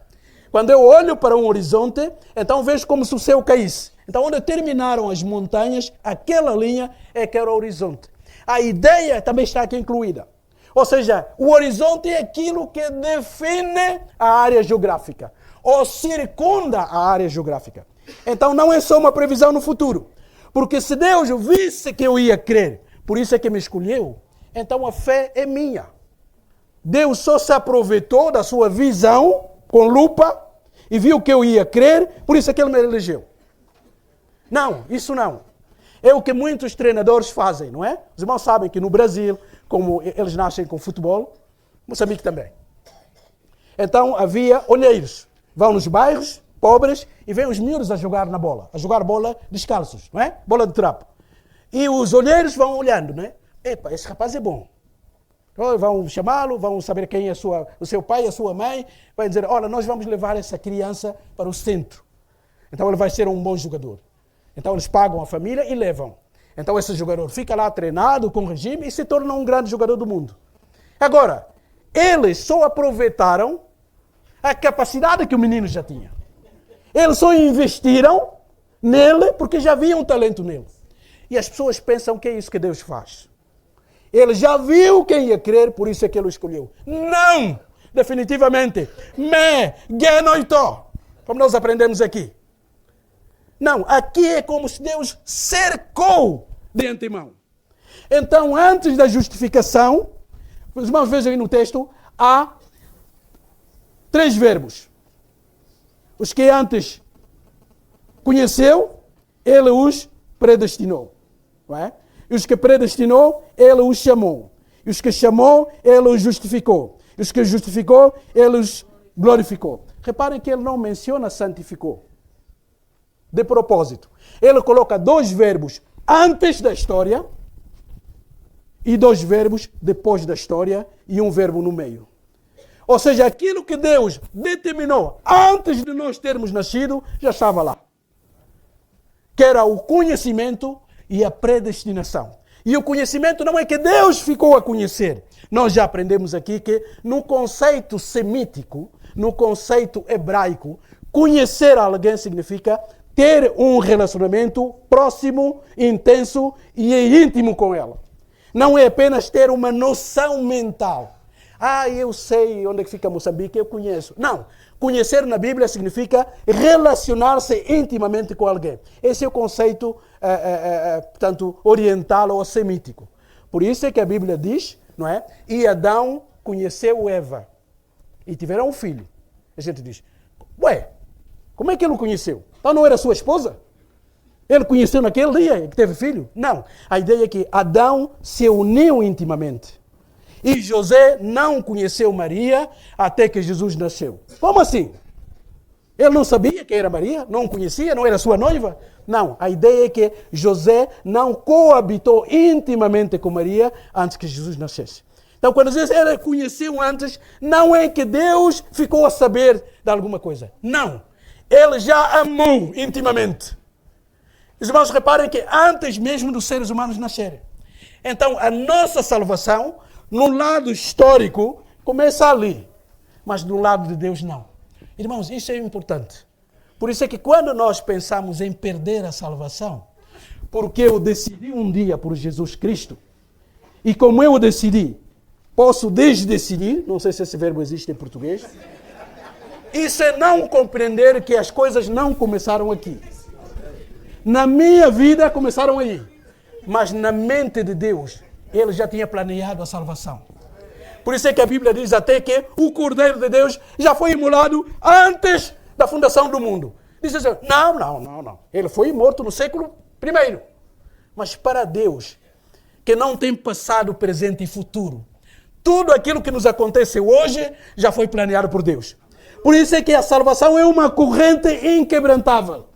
Quando eu olho para um horizonte, então vejo como se o céu caísse. Então, onde terminaram as montanhas, aquela linha é que era o horizonte. A ideia também está aqui incluída. Ou seja, o horizonte é aquilo que define a área geográfica, ou circunda a área geográfica. Então, não é só uma previsão no futuro. Porque se Deus visse que eu ia crer, por isso é que me escolheu, então a fé é minha. Deus só se aproveitou da sua visão com lupa e viu que eu ia crer, por isso é que Ele me elegeu. Não, isso não. É o que muitos treinadores fazem, não é? Os irmãos sabem que no Brasil, como eles nascem com futebol, Moçambique também. Então havia olheiros. Vão nos bairros pobres e vêm os miúdos a jogar na bola. A jogar bola descalços, não é? Bola de trapo. E os olheiros vão olhando, não é? Epa, esse rapaz é bom. Vão chamá-lo, vão saber quem é o seu pai, a sua mãe. Vai dizer, olha, nós vamos levar essa criança para o centro. Então ele vai ser um bom jogador. Então eles pagam a família e levam. Então esse jogador fica lá treinado com regime e se torna um grande jogador do mundo. Agora, eles só aproveitaram a capacidade que o menino já tinha. Eles só investiram nele porque já viam talento nele. E as pessoas pensam que é isso que Deus faz. Ele já viu quem ia crer, por isso é que ele o escolheu. Não! Definitivamente. Me genoito. Como nós aprendemos aqui. Não, aqui é como se Deus cercou de antemão. Então, antes da justificação, os irmãos vejam aí no texto, há 3 verbos. Os que antes conheceu, ele os predestinou. Não é? E os que predestinou, ele os chamou. E os que chamou, ele os justificou. E os que justificou, ele os glorificou. Reparem que ele não menciona santificou. De propósito. Ele coloca 2 verbos antes da história e 2 verbos depois da história e um verbo no meio. Ou seja, aquilo que Deus determinou antes de nós termos nascido, já estava lá. Que era o conhecimento e a predestinação. E o conhecimento não é que Deus ficou a conhecer. Nós já aprendemos aqui que no conceito semítico, no conceito hebraico, conhecer alguém significa ter um relacionamento próximo, intenso e íntimo com ela. Não é apenas ter uma noção mental. Eu sei onde é que fica Moçambique, eu conheço. Não. Conhecer na Bíblia significa relacionar-se intimamente com alguém. Esse é o conceito, portanto, oriental ou semítico. Por isso é que a Bíblia diz, não é? E Adão conheceu Eva. E tiveram um filho. A gente diz, como é que ele o conheceu? Então não era sua esposa? Ele conheceu naquele dia que teve filho? Não. A ideia é que Adão se uniu intimamente. E José não conheceu Maria até que Jesus nasceu. Como assim? Ele não sabia quem era Maria? Não conhecia? Não era sua noiva? Não. A ideia é que José não coabitou intimamente com Maria antes que Jesus nascesse. Então, quando diz ele conheceu antes, não é que Deus ficou a saber de alguma coisa. Não. Ele já amou intimamente. Os irmãos reparem que antes mesmo dos seres humanos nascerem. Então, a nossa salvação, no lado histórico, começa ali. Mas no lado de Deus, não. Irmãos, isso é importante. Por isso é que quando nós pensamos em perder a salvação, porque eu decidi um dia por Jesus Cristo, e como eu decidi, posso desdecidir, não sei se esse verbo existe em português, isso é não compreender que as coisas não começaram aqui. Na minha vida começaram aí. Mas na mente de Deus, Ele já tinha planeado a salvação. Por isso é que a Bíblia diz até que o Cordeiro de Deus já foi imolado antes da fundação do mundo. Diz assim, não. Ele foi morto no século I. Mas para Deus, que não tem passado, presente e futuro, tudo aquilo que nos acontece hoje já foi planeado por Deus. Por isso é que a salvação é uma corrente inquebrantável.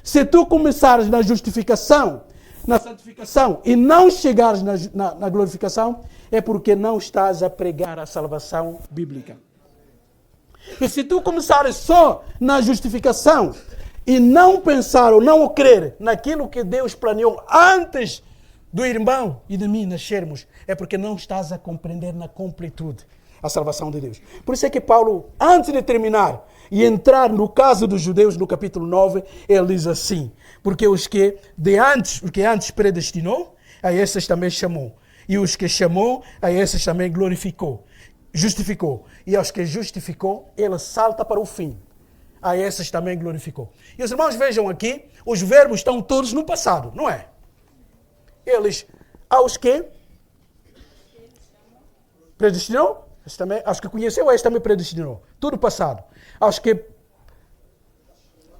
Se tu começares na justificação, na santificação e não chegares na glorificação, é porque não estás a pregar a salvação bíblica. E se tu começares só na justificação e não pensar ou não crer naquilo que Deus planeou antes do irmão e de mim nascermos, é porque não estás a compreender na completude a salvação de Deus. Por isso é que Paulo, antes de terminar e entrar no caso dos judeus, no capítulo 9, ele diz assim, porque os que antes predestinou, a esses também chamou. E os que chamou, a esses também glorificou, justificou. E aos que justificou, ele salta para o fim. A esses também glorificou. E os irmãos vejam aqui, os verbos estão todos no passado, não é? Eles, aos que predestinou, aos que conheceu, a esse também predestinou. Tudo passado. Aos que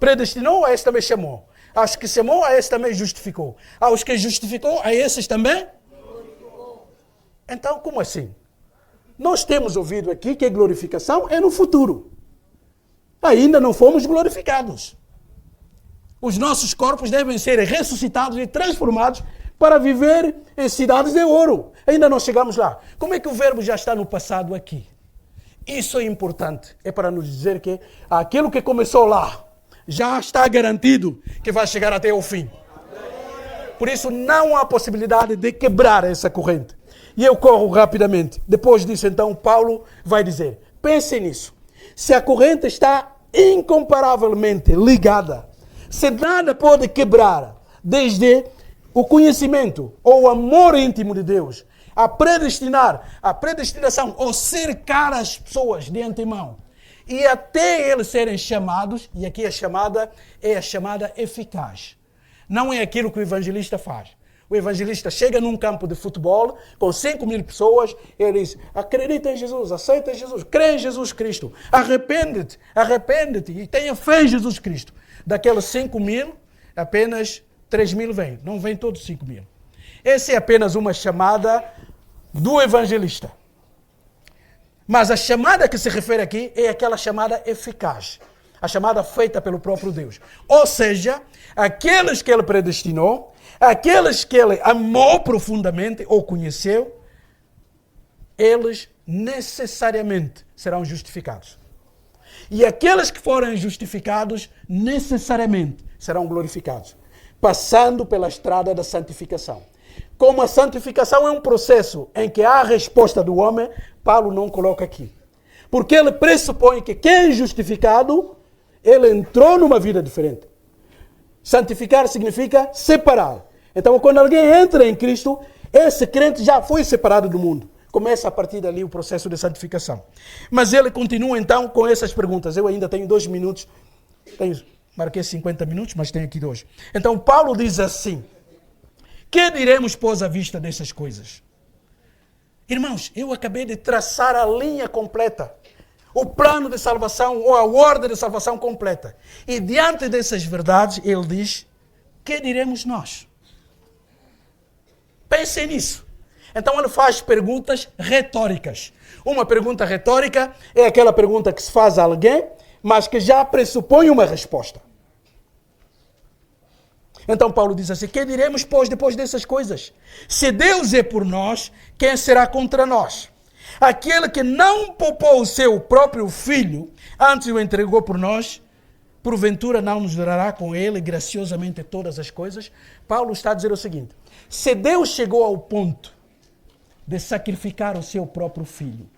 predestinou, a esse também chamou. Aos que chamou, a esse também justificou. Aos que justificou, a esses também glorificou. Então, como assim? Nós temos ouvido aqui que a glorificação é no futuro. Ainda não fomos glorificados. Os nossos corpos devem ser ressuscitados e transformados para viver em cidades de ouro. Ainda não chegamos lá. Como é que o verbo já está no passado aqui? Isso é importante. É para nos dizer que aquilo que começou lá já está garantido que vai chegar até o fim. Por isso não há possibilidade de quebrar essa corrente. E eu corro rapidamente. Depois disso, então, Paulo vai dizer, pensem nisso. Se a corrente está incomparavelmente ligada. Se nada pode quebrar, desde o conhecimento ou o amor íntimo de Deus, a predestinação ou cercar as pessoas de antemão, e até eles serem chamados, e aqui a chamada é a chamada eficaz. Não é aquilo que o evangelista faz. O evangelista chega num campo de futebol com 5.000 pessoas, ele diz, acredita em Jesus, aceita em Jesus, crê em Jesus Cristo, arrepende-te e tenha fé em Jesus Cristo. Daqueles 5.000, apenas 3.000 vêm, não vêm todos 5.000. Essa é apenas uma chamada do evangelista. Mas a chamada que se refere aqui é aquela chamada eficaz, a chamada feita pelo próprio Deus. Ou seja, aqueles que ele predestinou, aqueles que ele amou profundamente ou conheceu, eles necessariamente serão justificados. E aqueles que forem justificados, necessariamente serão glorificados, passando pela estrada da santificação. Como a santificação é um processo em que há a resposta do homem, Paulo não coloca aqui. Porque ele pressupõe que quem é justificado, ele entrou numa vida diferente. Santificar significa separar. Então, quando alguém entra em Cristo, esse crente já foi separado do mundo. Começa a partir dali o processo de santificação. Mas ele continua então com essas perguntas. Eu ainda tenho 2 minutos. Marquei 50 minutos, mas tenho aqui 2. Então, Paulo diz assim: que diremos, pois, à vista dessas coisas? Irmãos, eu acabei de traçar a linha completa. O plano de salvação, ou a ordem de salvação completa. E diante dessas verdades, ele diz, que diremos nós? Pensem nisso. Então ele faz perguntas retóricas. Uma pergunta retórica é aquela pergunta que se faz a alguém, mas que já pressupõe uma resposta. Então Paulo diz assim, que diremos, pois, depois dessas coisas? Se Deus é por nós, quem será contra nós? Aquele que não poupou o seu próprio filho, antes o entregou por nós, porventura não nos dará com ele graciosamente todas as coisas? Paulo está a dizer o seguinte, se Deus chegou ao ponto de sacrificar o seu próprio filho,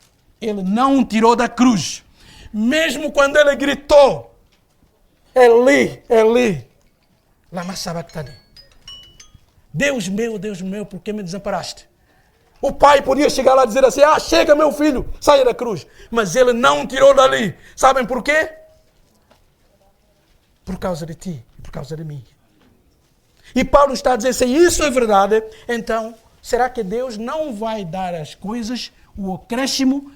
ele não o tirou da cruz, mesmo quando ele gritou, Eli, Eli, lama sabachthani. Deus meu, por que me desamparaste? O pai podia chegar lá e dizer assim, chega meu filho, saia da cruz. Mas ele não o tirou dali. Sabem por quê? Por causa de ti e por causa de mim. E Paulo está a dizer, se isso é verdade, então, será que Deus não vai dar às coisas o acréscimo,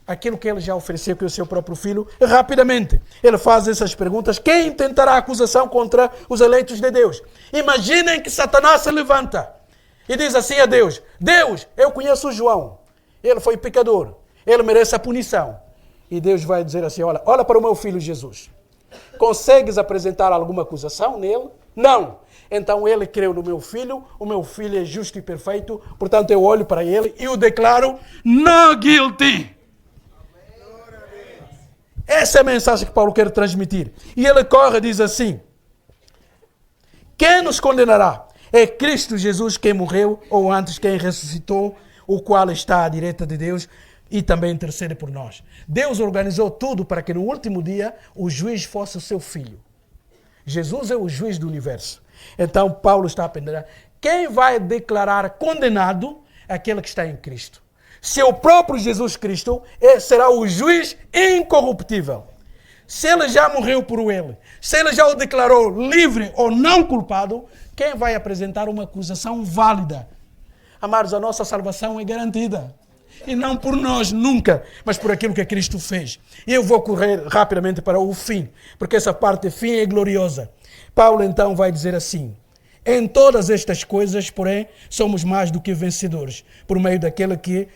aquilo que ele já ofereceu, que é o seu próprio filho, rapidamente? Ele faz essas perguntas. Quem tentará acusação contra os eleitos de Deus? Imaginem que Satanás se levanta e diz assim a Deus, Deus, eu conheço o João, ele foi pecador, ele merece a punição. E Deus vai dizer assim, olha para o meu filho Jesus. Consegues apresentar alguma acusação nele? Não. Então ele creu no meu filho, o meu filho é justo e perfeito, portanto eu olho para ele e o declaro not guilty. Essa é a mensagem que Paulo quer transmitir. E ele corre e diz assim, quem nos condenará? É Cristo Jesus quem morreu, ou antes quem ressuscitou, o qual está à direita de Deus e também intercede por nós. Deus organizou tudo para que no último dia o juiz fosse o seu filho. Jesus é o juiz do universo. Então Paulo está a aprender. Quem vai declarar condenado? Aquele que está em Cristo. Se o próprio Jesus Cristo será o juiz incorruptível. Se ele já morreu por ele, se ele já o declarou livre ou não culpado, quem vai apresentar uma acusação válida? Amados, a nossa salvação é garantida. E não por nós, nunca, mas por aquilo que Cristo fez. E eu vou correr rapidamente para o fim, porque essa parte fim é gloriosa. Paulo então vai dizer assim, em todas estas coisas, porém, somos mais do que vencedores, por meio daquele que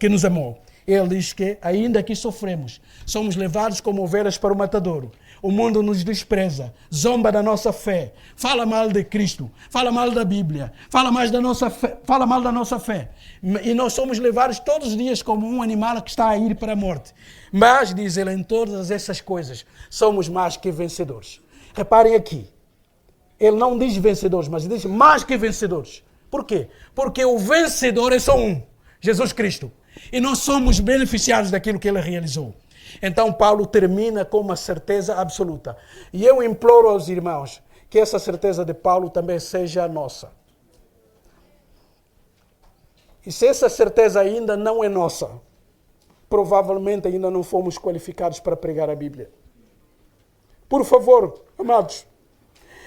nos amou. Ele diz que, ainda que sofremos, somos levados como ovelhas para o matadouro. O mundo nos despreza, zomba da nossa fé, fala mal de Cristo, fala mal da Bíblia, fala mal da nossa fé. E nós somos levados todos os dias como um animal que está a ir para a morte. Mas, diz ele, em todas essas coisas, somos mais que vencedores. Reparem aqui, ele não diz vencedores, mas diz mais que vencedores. Por quê? Porque o vencedor é só um, Jesus Cristo. E nós somos beneficiados daquilo que ele realizou. Então Paulo termina com uma certeza absoluta. E eu imploro aos irmãos que essa certeza de Paulo também seja a nossa. E se essa certeza ainda não é nossa, provavelmente ainda não fomos qualificados para pregar a Bíblia. Por favor, amados,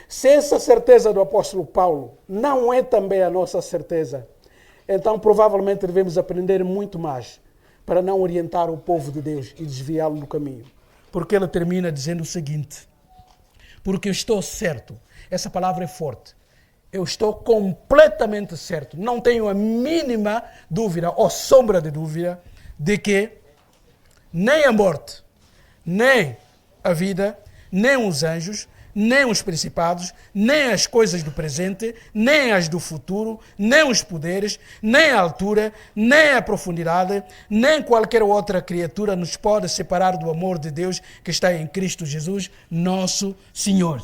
se essa certeza do apóstolo Paulo não é também a nossa certeza, então provavelmente devemos aprender muito mais para não orientar o povo de Deus e desviá-lo do caminho. Porque ele termina dizendo o seguinte: porque eu estou certo, essa palavra é forte, eu estou completamente certo, não tenho a mínima dúvida ou sombra de dúvida de que nem a morte, nem a vida, nem os anjos, nem os principados, nem as coisas do presente, nem as do futuro, nem os poderes, nem a altura, nem a profundidade, nem qualquer outra criatura nos pode separar do amor de Deus que está em Cristo Jesus, nosso Senhor.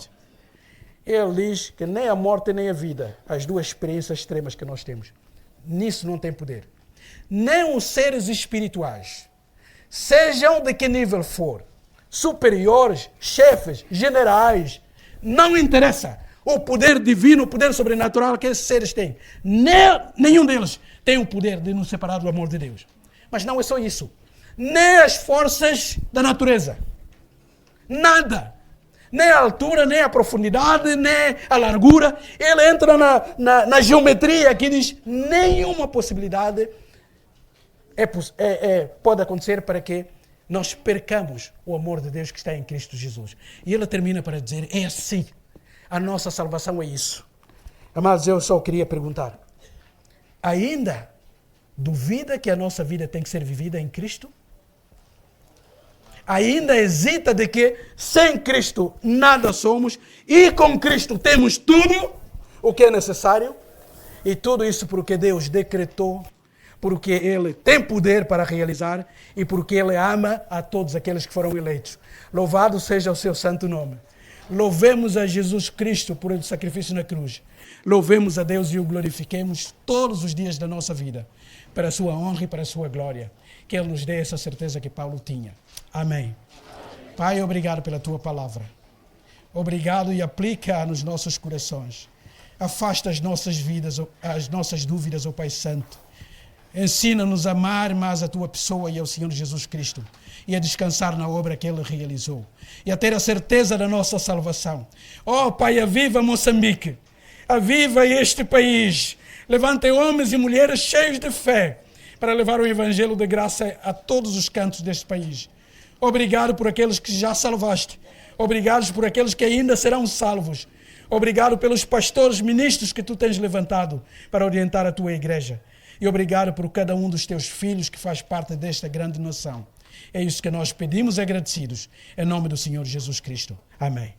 Ele diz que nem a morte nem a vida, as duas experiências extremas que nós temos, nisso não tem poder. Nem os seres espirituais, sejam de que nível for, superiores, chefes, generais, não interessa o poder divino, o poder sobrenatural que esses seres têm. Nenhum deles tem o poder de nos separar do amor de Deus. Mas não é só isso. Nem as forças da natureza. Nada. Nem a altura, nem a profundidade, nem a largura. Ele entra na geometria que diz nenhuma possibilidade pode acontecer para que nós percamos o amor de Deus que está em Cristo Jesus. E ele termina para dizer, é assim. A nossa salvação é isso. Amados, eu só queria perguntar, ainda duvida que a nossa vida tem que ser vivida em Cristo? Ainda hesita de que sem Cristo nada somos e com Cristo temos tudo o que é necessário? E tudo isso porque Deus decretou, porque Ele tem poder para realizar e porque Ele ama a todos aqueles que foram eleitos. Louvado seja o seu santo nome. Louvemos a Jesus Cristo por o sacrifício na cruz. Louvemos a Deus e o glorifiquemos todos os dias da nossa vida, para a sua honra e para a sua glória. Que Ele nos dê essa certeza que Paulo tinha. Amém. Pai, obrigado pela tua palavra. Obrigado e aplica nos nossos corações. Afasta as nossas vidas, as nossas dúvidas, ó Pai Santo. Ensina-nos a amar mais a tua pessoa e ao Senhor Jesus Cristo e a descansar na obra que Ele realizou e a ter a certeza da nossa salvação. Ó Pai, aviva Moçambique, aviva este país, levanta homens e mulheres cheios de fé para levar o Evangelho de graça a todos os cantos deste país. Obrigado por aqueles que já salvaste, obrigado por aqueles que ainda serão salvos, obrigado pelos pastores, ministros que tu tens levantado para orientar a tua igreja. E obrigado por cada um dos teus filhos que faz parte desta grande nação. É isso que nós pedimos agradecidos. Em nome do Senhor Jesus Cristo. Amém.